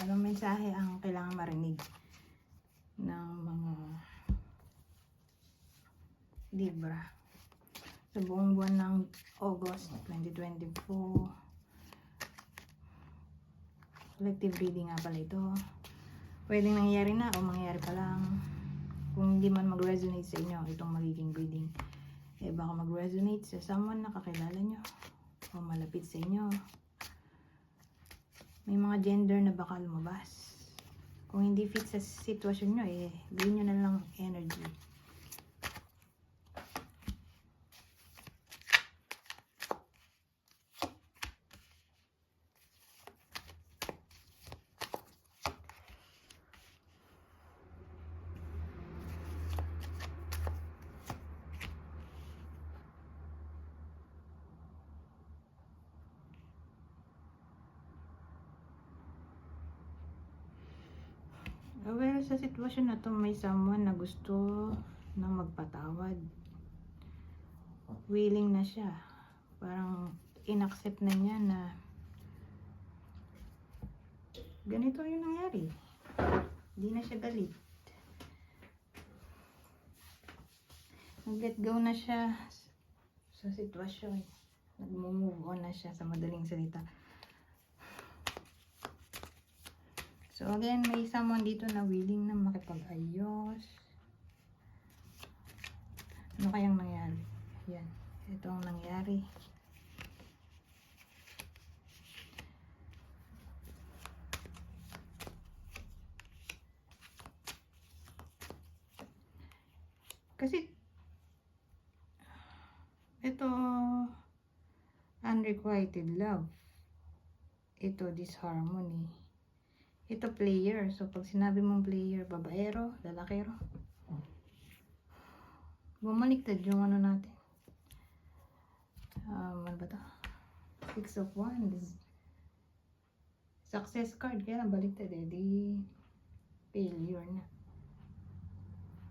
Anong mensahe ang kailangan marinig ng mga Libra sa buong buwan ng August 2024? Collective reading nga pala ito. Pwedeng nangyari na o mangyari pa lang. Kung hindi man mag-resonate sa inyo itong magiging reading, eh baka mag-resonate sa someone na kakilala nyo o malapit sa inyo. May mga gender na baka lumabas. Kung hindi fit sa sitwasyon nyo, eh bigyan nyo na lang energy. Well, sa sitwasyon na to, may someone na gusto na magpatawad. Willing na siya. Parang inaccept na niya na ganito yung nangyari. Hindi na siya galit. Nag-let go na siya sa sitwasyon. Nag-move on na siya sa madaling salita. So again, may someone dito na willing na makipag-ayos. Ano kayang nangyari? Yan. Ito ang nangyari. Kasi ito unrequited love. Ito disharmony. Ito player. So pag sinabi mong player, babaero, lalakero, bumaliktad yung ano natin. Ano ba to? 6 of Wands. Success card. Kaya lang baliktad eh. Di failure na.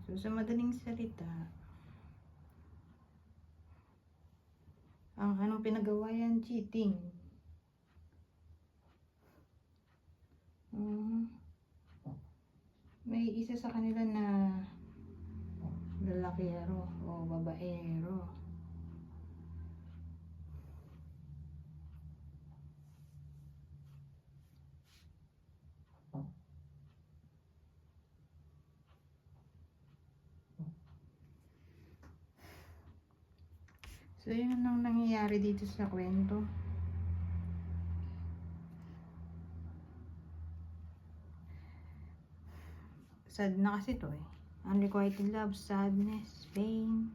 So sa madaling salita, ang anong pinagawa yan? Cheating. May isa sa kanila na lalakero o babaero. So yun ang nangyayari dito sa kwento. Sad na kasi to eh. Unrequited love, sadness, pain.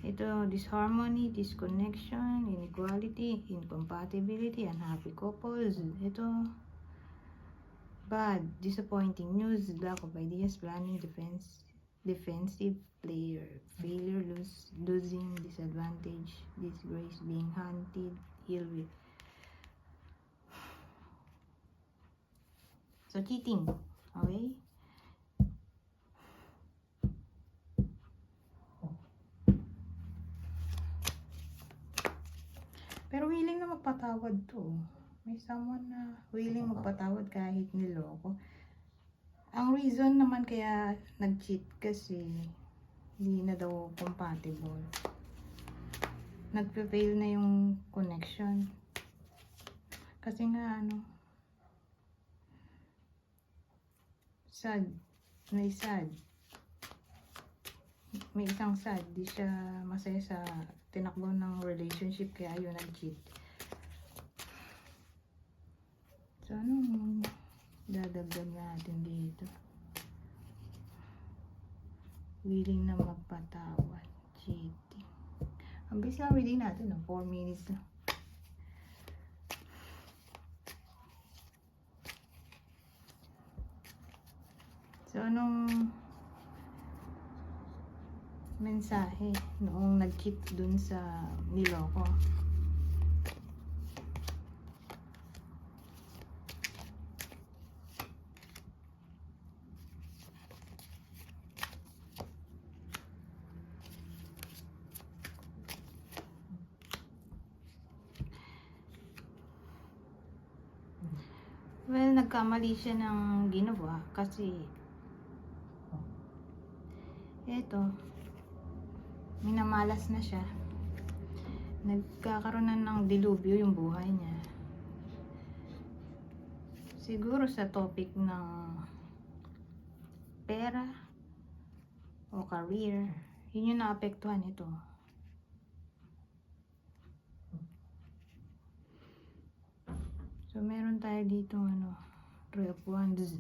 Ito, disharmony, disconnection, inequality, incompatibility, unhappy couples. Ito, bad, disappointing news, lack of ideas, planning, defensive player, failure, losing, disadvantage, disgrace, being hunted, ill will. So, cheating. Okay? Pero willing na magpatawad to. May someone na willing magpatawad kahit niloko. Ang reason naman kaya nag-cheat kasi hindi na daw compatible. Nagpe-fail na yung connection. Kasi nga sad. May sad. May isang sad. Di siya masaya sa tinakbo ng relationship kaya yun nag-cheat. So anong dadagdag natin dito? Willing na magpatawad. Cheating. Ang bilis lang reading natin, 4 minutes lang. So anong mensahe noong nag-cheat dun sa niloko? Well, nagkamali siya ng ginawa kasi eto, minamalas na siya. Nagkakaroon na ng dilubyo yung buhay niya. Siguro sa topic ng pera o career, yun yung naapektuhan ito. So, meron tayo dito Three of Wands.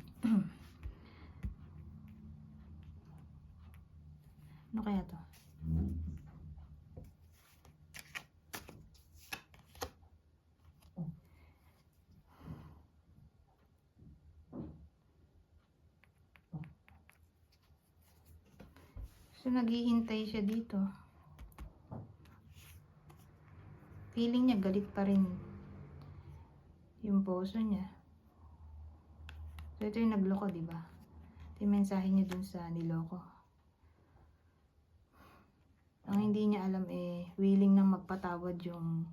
Ano kaya to? So, naghihintay siya dito. Feeling niya galit pa rin yung puso niya. So, ito yung nagloko, diba? Ito yung mensahe niya dun sa niloko. Ang hindi niya alam willing nang magpatawad yung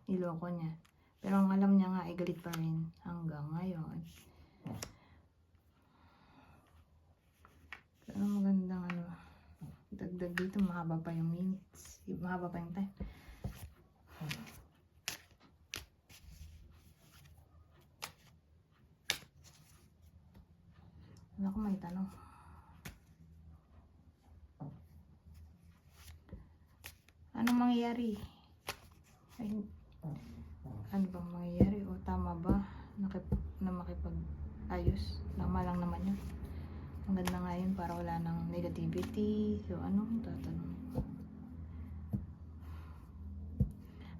niloko niya. Pero ang alam niya nga galit pa rin hanggang ngayon. Pero magandang dagdag dito, mahaba pa yung minutes. Mahaba pa yung time. Wala ko may tanong. Anong mangyayari? Ano bang mangyayari? O tama ba na makipag-ayos? Tama lang naman yun. Ang ganda nga yun para wala nang negativity. So anong tatanong?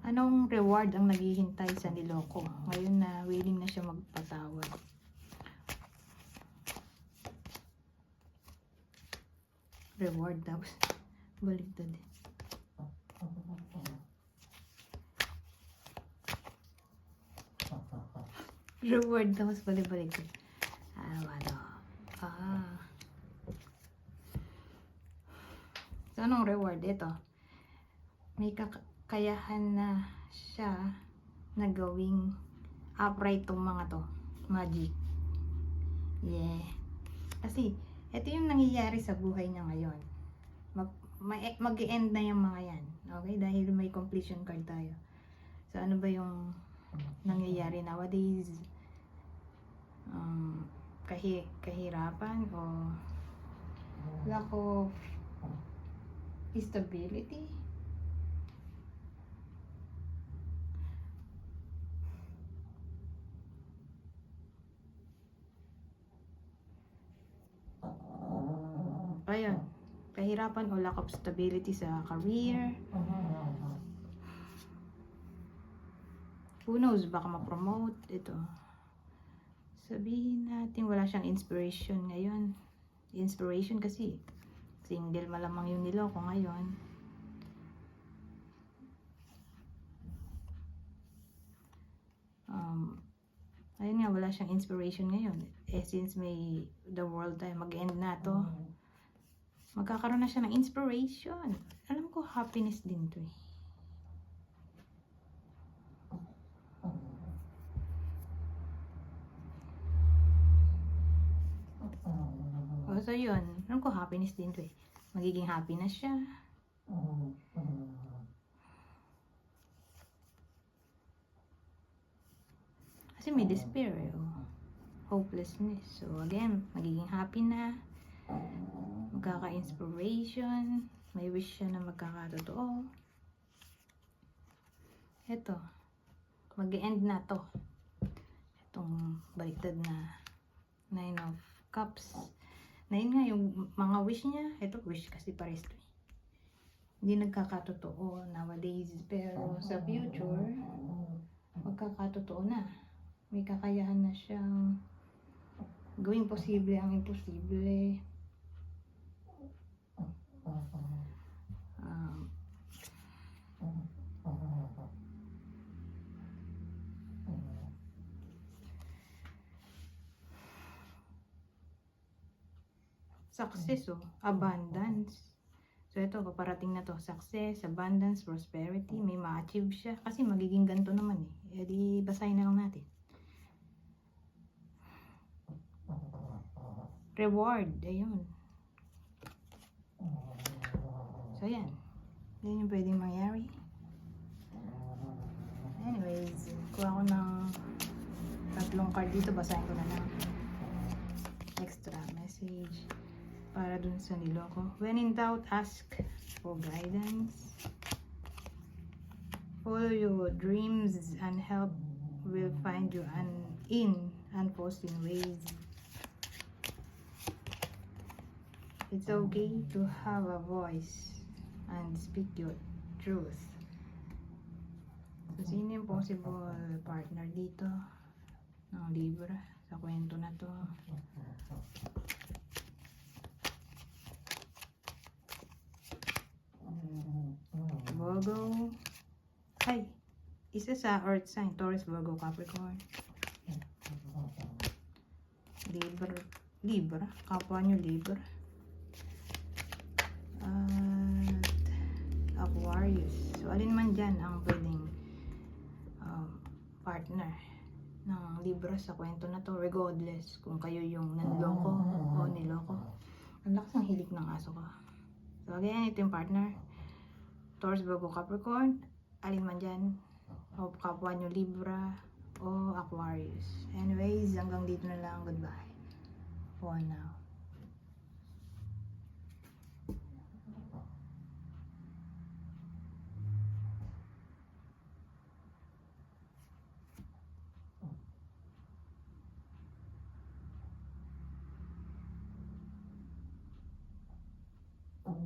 Anong reward ang naghihintay sa niloko? Ngayon na willing na siya magpatawad. Reward daw. Baligtad din. Reward daw. Baligtad. So, anong reward? Ito. May kakayahan na siya na gawing upright tong mga to. Magic. Yeah. Kasi, ito yung nangyayari sa buhay niya ngayon. Mag-e-end na yung mga yan. Okay? Dahil may completion card tayo. So, ano ba yung nangyayari nowadays? Kahirapan o lack of stability? Ayan, kahirapan o lack of stability sa career. Who knows, baka ma-promote. Ito, sabihin natin wala siyang inspiration ngayon. Inspiration kasi single malamang yung niloko ngayon. Ayun nga, wala siyang inspiration ngayon. Since may the world tayo, mag-end na to. Magkakaroon na siya ng inspiration. Alam ko, happiness din to eh. So yun, alam ko happiness din to eh. Magiging happy na siya. Kasi may despair eh. Hopelessness. So again, magiging happy na. Magkaka-inspiration. May wish siya na magkakatotoo. Eto. Mag-e-end na to. Itong baliktad na Nine of Cups. Na yun nga, yung mga wish niya, ito wish kasi pares to eh. Hindi nagkakatotoo nowadays, pero sa future, magkakatotoo na. May kakayahan na siyang gawing posible ang imposible. Success abundance. So ito, paparating na to. Success, abundance, prosperity. May ma-achieve siya. Kasi magiging ganito naman eh. E di basahin na lang natin. reward. Ayun. So, yan. Yan yung pwedeng mangyari. Anyways, kuha ko ng 3 card dito. Basahin ko na lang. Extra message para dun sa niloko. When in doubt, ask for guidance. Follow your dreams and help will find you in unforeseen ways. It's okay to have a voice and speak your truth. So, sino yung possible partner dito ng Libra sa kwento na to? Virgo. Ay, isa sa earth sign, Taurus, Virgo, Capricorn. Libra, kapwa nyo Libra. At Aquarius. So, alin man dyan ang pwedeng partner ng Libra sa kwento na to, regardless kung kayo yung nanloko o niloko. Ang lakas ng hilik ng aso ko. So, again, ito yung partner. Taurus, Virgo, Capricorn. Alin man dyan. O kapwa nyo Libra o Aquarius. Anyways, hanggang dito na lang. Goodbye. For now. Oh.